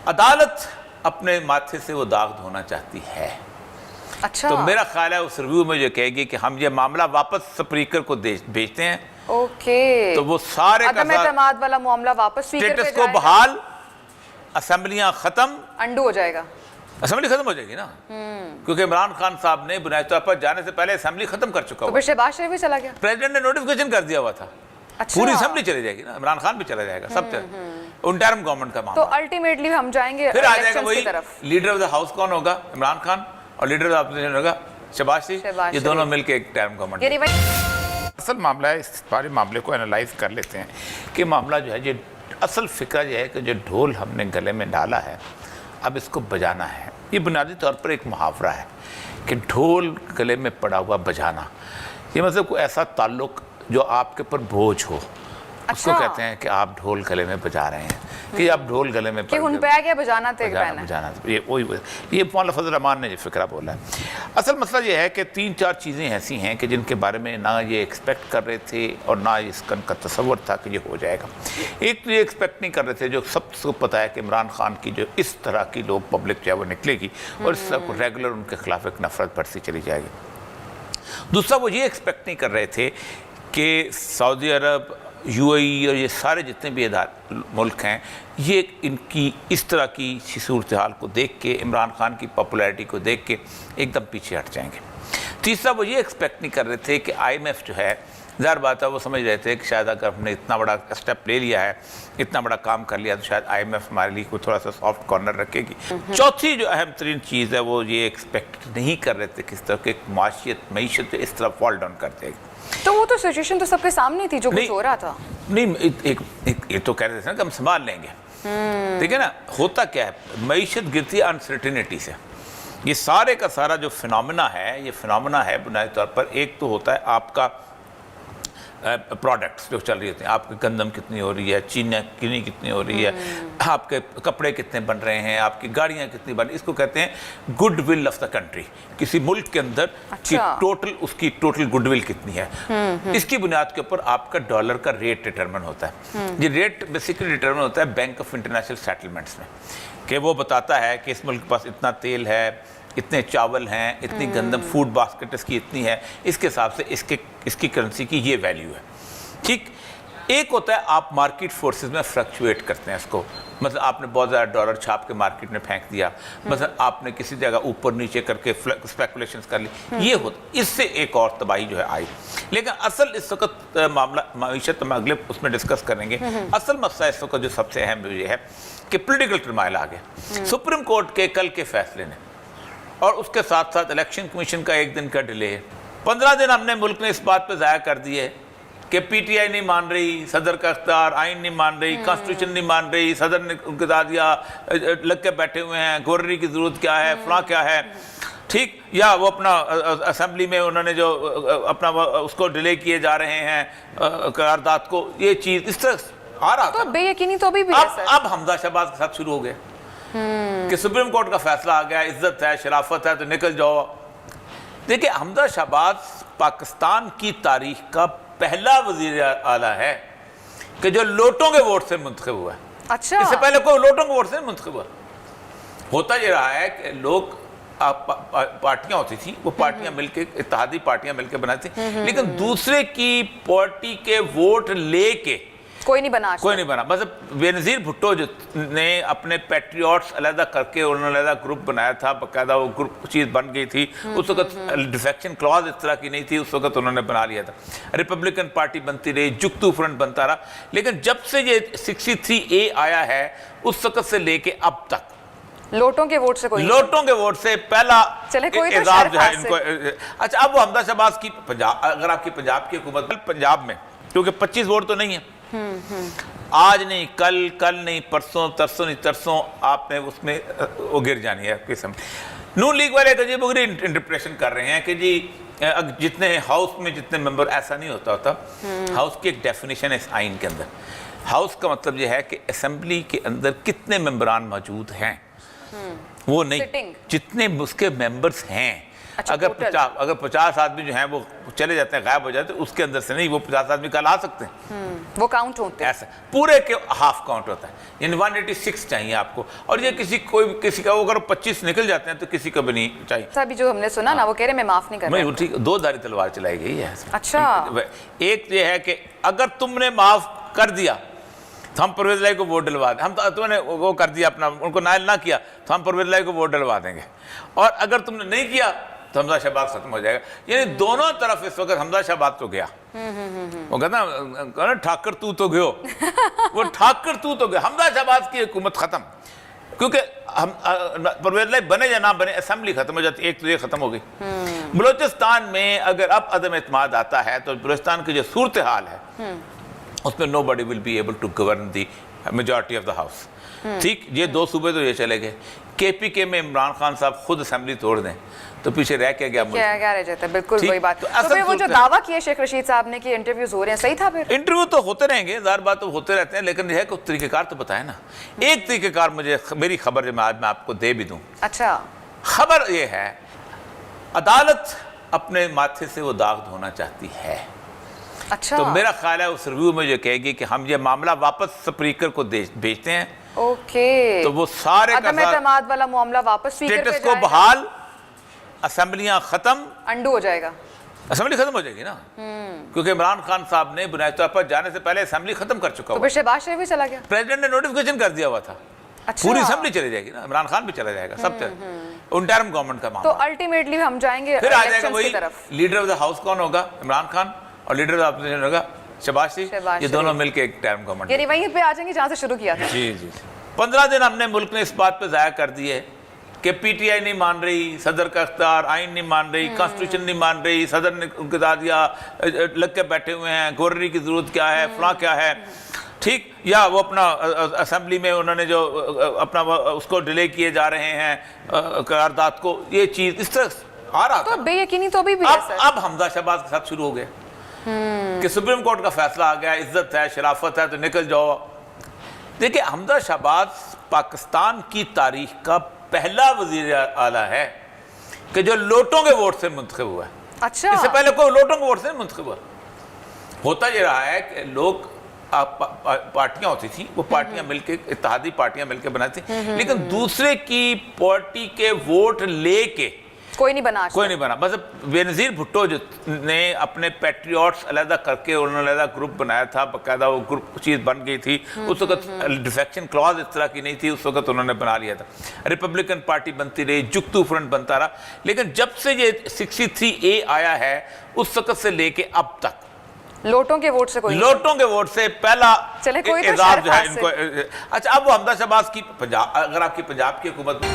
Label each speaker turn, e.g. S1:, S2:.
S1: عدالت اپنے ماتھے سے وہ داغ دھونا چاہتی ہے.
S2: اچھا
S1: تو میرا خیال ہے اس ریویو میں جو کہے گی کہ ہم یہ معاملہ واپس سپیکر کو بھیجتے ہیں.
S2: اوکے
S1: تو وہ سارے کا
S2: عدم اعتماد والا معاملہ واپس اسپیکر پہ
S1: اسٹیٹس کو
S2: جائے گا,
S1: بحال, اسمبلیاں ختم,
S2: انڈو ہو جائے گا.
S1: اسمبلی ختم ہو جائے گی نا, کیونکہ عمران خان صاحب نے بنیادی طور پر جانے سے پہلے اسمبلی ختم کر چکا
S2: تو
S1: ہوا.
S2: پھر شہباز شریف بھی چلا گیا.
S1: پریزیڈنٹ نے نوٹیفکیشن کر دیا ہوا تھا.
S2: اچھا
S1: پوری اسمبلی چلی جائے گی نا, عمران خان بھی چلا جائے گا, سب انٹرم گورنمنٹ کا معاملہ.
S2: تو الٹیمیٹلی ہم جائیں گے
S1: پھر آ جائے گا
S2: الیکشنز کی
S1: وہی
S2: طرف.
S1: لیڈر آف دا ہاؤس کون ہوگا, عمران خان, اور لیڈر آف اپوزیشن ہوگا شہباز شریف. یہ دونوں مل کے ایک ٹرم گورنمنٹ.
S2: یعنی
S1: اصل معاملہ ہے, اس سارے معاملے کو انالائز کر لیتے ہیں کہ معاملہ جو ہے, یہ اصل فکر یہ ہے کہ جو ڈھول ہم نے گلے میں ڈالا ہے اب اس کو بجانا ہے. یہ بنیادی طور پر ایک محاورہ ہے کہ ڈھول گلے میں پڑا ہوا بجانا. یہ مطلب کوئی ایسا تعلق جو آپ کے اوپر بوجھ ہو, اس کو کہتے ہیں کہ آپ ڈھول گلے میں بجا رہے ہیں, کہ آپ ڈھول گلے میں
S2: کہ ان پہ آگیا بجانا تھے
S1: بجانا. یہ مولانا فضل الرحمان نے یہ فکرہ بولا ہے. اصل مسئلہ یہ ہے کہ 3-4 چیزیں ایسی ہیں کہ جن کے بارے میں نہ یہ ایکسپیکٹ کر رہے تھے اور نہ اس کا تصور تھا کہ یہ ہو جائے گا. ایک تو یہ ایکسپیکٹ نہیں کر رہے تھے, جو سب کو پتہ ہے کہ عمران خان کی جو اس طرح کی لوگ پبلک جو ہے وہ نکلے گی اور اس طرح کو ریگولر ان کے خلاف ایک نفرت بڑھتی چلی جائے گی. دوسرا وہ یہ ایکسپیکٹ نہیں کر رہے تھے کہ سعودی عرب, یو اے ای اور یہ سارے جتنے بھی ملک ہیں, یہ ان کی اس طرح کی صورتحال کو دیکھ کے, عمران خان کی پاپولیرٹی کو دیکھ کے ایک دم پیچھے ہٹ جائیں گے. تیسرا وہ یہ ایکسپیکٹ نہیں کر رہے تھے کہ آئی ایم ایف جو ہے, ظاہر بات ہے وہ سمجھ رہے تھے کہ شاید اگر ہم نے اتنا بڑا اسٹیپ لے لیا ہے, اتنا بڑا کام کر لیا, تو شاید آئی ایم ایف ہمارے لیے کوئی تھوڑا سا سافٹ کارنر رکھے گی. چوتھی جو اہم ترین چیز ہے وہ یہ ایکسپیکٹ نہیں کر رہے تھے کس طرح کہ معیشت اس طرح فال ڈاؤن کر دے گی.
S2: تو وہ تو سچویشن تو سب کے سامنے تھی جو کچھ ہو رہا تھا.
S1: نہیں, یہ تو کہہ رہے تھے نا کہ ہم سنبھال لیں گے. ٹھیک ہے نا, ہوتا کیا ہے, معیشت گرتی ہے انسرٹینٹی سے. یہ سارے کا سارا جو فنامنا ہے, یہ فنامنا ہے بنیادی طور پر, ایک تو ہوتا ہے آپ کا پروڈکٹس جو چل رہی ہوتے ہیں, آپ کی گندم کتنی ہو رہی ہے, چینی کتنی ہو رہی ہے, آپ کے کپڑے کتنے بن رہے ہیں, آپ کی گاڑیاں کتنی بن رہی ہیں. اس کو کہتے ہیں good will of the country. کسی ملک کے اندر اس کی ٹوٹل گڈ ول کتنی ہے, اس کی بنیاد کے اوپر آپ کا ڈالر کا ریٹ ڈٹرمن ہوتا ہے. یہ ریٹ بیسیکلی ڈٹرمن ہوتا ہے بینک آف انٹرنیشنل سیٹلمنٹس میں, کہ وہ بتاتا ہے کہ اس ملک کے پاس اتنا تیل ہے, اتنے چاول ہیں, اتنی گندم, فوڈ باسکٹ اس کی اتنی ہے, اس کے حساب سے اس کی کرنسی کی یہ ویلیو ہے. ٹھیک. ایک ہوتا ہے آپ مارکیٹ فورسز میں فلکچویٹ کرتے ہیں اس کو, مطلب آپ نے بہت زیادہ ڈالر چھاپ کے مارکیٹ میں پھینک دیا, مثلا آپ نے کسی جگہ اوپر نیچے کر کے اسپیکولیشنز کر لی, یہ ہوتا, اس سے ایک اور تباہی جو ہے آئی. لیکن اصل اس وقت معاملہ معیشت ہم اگلے اس میں ڈسکس کریں گے. اصل مسئلہ اس وقت جو سب سے اہم یہ ہے کہ پولیٹیکل ٹرمائل آ گیا. سپریم کورٹ کے کل کے فیصلے نے, اور اس کے ساتھ ساتھ الیکشن کمیشن کا 1 دن کا ڈیلے ہے. 15 دن ہم نے ملک نے اس بات پہ ضائع کر دیے کہ پی ٹی آئی نہیں مان رہی, صدر کا اختیار, آئین نہیں مان رہی, کانسٹیٹیوشن نہیں مان رہی, صدر نے ان کے دیا لگ کے بیٹھے ہوئے ہیں, گورنری کی ضرورت کیا ہے, فلاں کیا ہے. ٹھیک, یا وہ اپنا اسمبلی میں انہوں نے جو اپنا اس کو ڈیلے کیے جا رہے ہیں قرارداد کو, یہ چیز اس طرح آ رہا تھا.
S2: بے یقینی تو
S1: اب حمزہ شہباز کے ساتھ شروع ہو گئے کہ سپریم کورٹ کا فیصلہ آ گیا, عزت ہے, شرافت ہے, تو نکل جاؤ. دیکھیں, حمزہ شہباز پاکستان کی تاریخ کا پہلا وزیر اعلیٰ ہے کہ جو لوٹوں کے ووٹ سے منتخب ہوا ہے.
S2: اچھا,
S1: اس سے پہلے کوئی لوٹوں کے ووٹ سے نہیں منتخب ہوا. ہوتا یہ رہا ہے کہ لوگ پارٹیاں ہوتی تھیں, وہ پارٹیاں مل کے, اتحادی پارٹیاں مل کے بناتی تھیں, لیکن دوسرے کی پارٹی کے ووٹ لے کے کوئی نہیں بنا. مطلب بے نظیر بھٹو جو نے اپنے پیٹریوٹس علیحدہ کر کے انہوں نے علیحدہ گروپ بنایا تھا, باقاعدہ وہ گروپ چیز بن گئی تھی. اس وقت ڈیفیکشن کلاز اس طرح کی نہیں تھی, اس وقت انہوں نے بنا لیا تھا. ریپبلکن پارٹی بنتی رہی, جگتو فرنٹ بنتا رہا. لیکن جب سے یہ 63A آیا ہے, اس وقت سے لے کے اب تک
S2: لوٹوں کے ووٹ سے
S1: پہلا اعزاز جو ہے ان کو. اچھا, اب وہ حمزہ شہباز کی اگر آپ کی پنجاب کی حکومت, پنجاب میں کیونکہ 25 ووٹ تو نہیں ہے, آج نہیں کل نہیں پرسوں, ترسوں نہیں ترسوں آپ نے اس میں وہ گر جانی ہے قسم. نون لیگ والے عجیب و غریب انٹرپریشن کر رہے ہیں کہ جی جتنے ہاؤس میں جتنے ممبر, ایسا نہیں ہوتا. ہاؤس کی ایک ڈیفینیشن ہے اس آئین کے اندر. ہاؤس کا مطلب یہ ہے کہ اسمبلی کے اندر کتنے ممبران موجود ہیں, وہ نہیں, جتنے اس کے ممبرز ہیں
S2: اچھا،
S1: اگر
S2: total؟
S1: اگر 50 آدمی جو ہیں وہ چلے جاتے ہیں، غائب ہو جاتے ہیں، اس کے اندر سے نہیں، وہ 50 آدمی کل آ سکتے ہیں،
S2: وہ کاؤنٹ ہوتے ہیں۔
S1: ایسا پورے کے ہاف کاؤنٹ ہوتا ہے، یعنی 186 چاہیے آپ کو، اور یہ کسی کا اگر 25 نکل جاتے ہیں تو کسی کا بھی نہیں چاہیے۔
S2: ابھی جو ہم نے سنا نا، وہ کہہ رہے میں معاف نہیں کر رہا۔
S1: نہیں، ٹھیک، 2 دھاری تلوار چلائی گئی ہے۔
S2: اچھا،
S1: ایک یہ ہے کہ اگر تم نے معاف کر دیا تو ہم پرویز الہی کو ووٹ ڈلوا دیں، تم نے وہ کر دیا اپنا، ان کو نائل نہ کیا تو ہم پرویز الہی کو ووٹ ڈلوا دیں گے، اور اگر تم نے نہیں کیا تو حمزہ شہباز ختم ہو جائے گا۔ یعنی دونوں طرف اس وقت حمزہ شہباز تو گیا، وہ کہتا نا ٹھاکر تو گئو، وہ ٹھاکر تو گیا، حمزہ شہباز کی حکومت ختم، کیونکہ پرویز الہی بنے یا نہ بنے، اسمبلی ختم ہو جاتی، ایک تو یہ ختم ہو گئی۔ بلوچستان میں اگر اب عدم اعتماد آتا ہے تو بلوچستان کی جو صورتحال ہے اس میں nobody will be able to govern the majority of the house۔ ٹھیک، یہ 2 صوبے تو یہ چلے گئے، کے پی کے میں عمران خان صاحب خود اسمبلی توڑ دیں تو پیچھے رہ کے گیا ملک۔
S2: کیا رہ جاتا ہے، بالکل
S1: ٹھیک،
S2: وہی بات۔
S1: تو
S2: تو
S1: اصل
S2: پھر وہ جو
S1: صورت-
S2: دعویٰ کیا شیخ رشید صاحب نے کہ انٹرویوز ہو رہے ہیں، صحیح تھا پھر؟
S1: انٹرویو تو ہوتے رہیں گے، ظاہر بات تو ہوتے رہتے ہیں، لیکن یہ ہے کہ طریقہ کار تو بتائیں نا۔ ایک طریقہ کار مجھے، میری خبر جو میں آج میں آپ کو دے بھی دوں،
S2: اچھا،
S1: خبر یہ ہے عدالت اپنے ماتھے سے وہ داغ دھونا چاہتی ہے،
S2: اچھا،
S1: تو میرا خیال ہے اس ریویو میں جو کہے گی کہ ہم یہ معاملہ واپس سپریکر کو بھیجتے ہیں،
S2: اوکے،
S1: تو وہ سارے کا
S2: عدم اعتماد والا معاملہ واپس اسپیکر پہ
S1: اسٹیٹس کو
S2: جائے گا،
S1: بحال، اسمبلیاں ختم،
S2: انڈو ہو جائے گا۔
S1: اسمبلی ختم ہو جائے گی نا، کیونکہ عمران خان صاحب نے بنیادی طور پر جانے سے پہلے اسمبلی ختم کر چکا
S2: تو
S1: ہوا،
S2: پھر شہباز شریف بھی چلا گیا؟
S1: پریزیڈنٹ نے نوٹیفیکیشن کر دیا ہوا تھا،
S2: اچھا،
S1: پوری اسمبلی چلی جائے گی نا، عمران خان بھی چلا جائے گا، سب چلے، انٹرم گورنمنٹ کا
S2: تو
S1: معاملہ،
S2: الٹیمیٹلی ہم جائیں گے
S1: پھر آ جائے گا
S2: الیکشنز کی
S1: وہی
S2: طرف۔
S1: لیڈر آف دا ہاؤس کون ہوگا، عمران خان، اور لیڈر آف اپوزیشن ہوگا شہباز شریف، یہ دونوں مل کے ایک ٹرم گورنمنٹ۔
S2: یعنی وہیں پہ آ جائیں گے جہاں سے شروع کیا تھا۔
S1: جی جی، 15 دن ہم نے ملک نے اس بات پہ ضائع کر دیے کہ پی ٹی آئی نہیں مان رہی، صدر کا اختیار، آئین نہیں مان رہی، کانسٹیٹیوشن نہیں مان رہی، صدر نے ان کے داد دیا، لگ کے بیٹھے ہوئے ہیں، گورنری کی ضرورت کیا ہے، فلاں کیا ہے، ٹھیک، یا وہ اپنا اسمبلی میں انہوں نے جو اپنا اس کو ڈیلے کیے جا رہے ہیں قرارداد کو، یہ چیز اس طرح آ رہا تھا۔
S2: تو بے یقینی تو ابھی بھی ہے سر۔
S1: اب حمزہ شہباز کے ساتھ شروع ہو گیا کہ سپریم کورٹ کا فیصلہ آ گیا، عزت ہے، شرافت ہے تو نکل جاؤ۔ دیکھیں، حمزہ شہباز پاکستان کی تاریخ کا پہلا وزیر اعلیٰ ہے کہ جو لوٹوں کے ووٹ سے منتخب ہوا ہے۔
S2: اچھا،
S1: اس سے پہلے کوئی لوٹوں کے ووٹ سے نہیں منتخب ہوا۔ ہوتا یہ رہا ہے کہ لوگ پارٹیاں ہوتی تھیں، وہ پارٹیاں مل کے، اتحادی پارٹیاں مل کے بناتی تھیں، لیکن دوسرے کی پارٹی کے ووٹ لے کے
S2: کوئی نہیں بنا،
S1: کوئی نہیں بنا۔ بس بے نظیر بھٹو جو نے اپنے پیٹریوٹس علیحدہ کر کے انہوں نے علیحدہ گروپ بنایا تھا، باقاعدہ وہ گروپ چیز بن گئی تھی، اس وقت ڈیفیکشن کلاز اس طرح کی نہیں تھی، اس وقت انہوں نے بنا لیا تھا، ریپبلکن پارٹی بنتی رہی، جگتو فرنٹ بنتا رہا، لیکن جب سے یہ 63A آیا ہے اس وقت سے لے کے اب تک
S2: لوٹوں کے ووٹ سے کوئی
S1: لوٹوں کے ووٹ سے پہلا
S2: چلے کوئی تو
S1: اعزاز جو ہے
S2: شرف
S1: ان کو۔ اچھا، اب وہ حمزہ شہباز کی اگر آپ کی پنجاب کی حکومت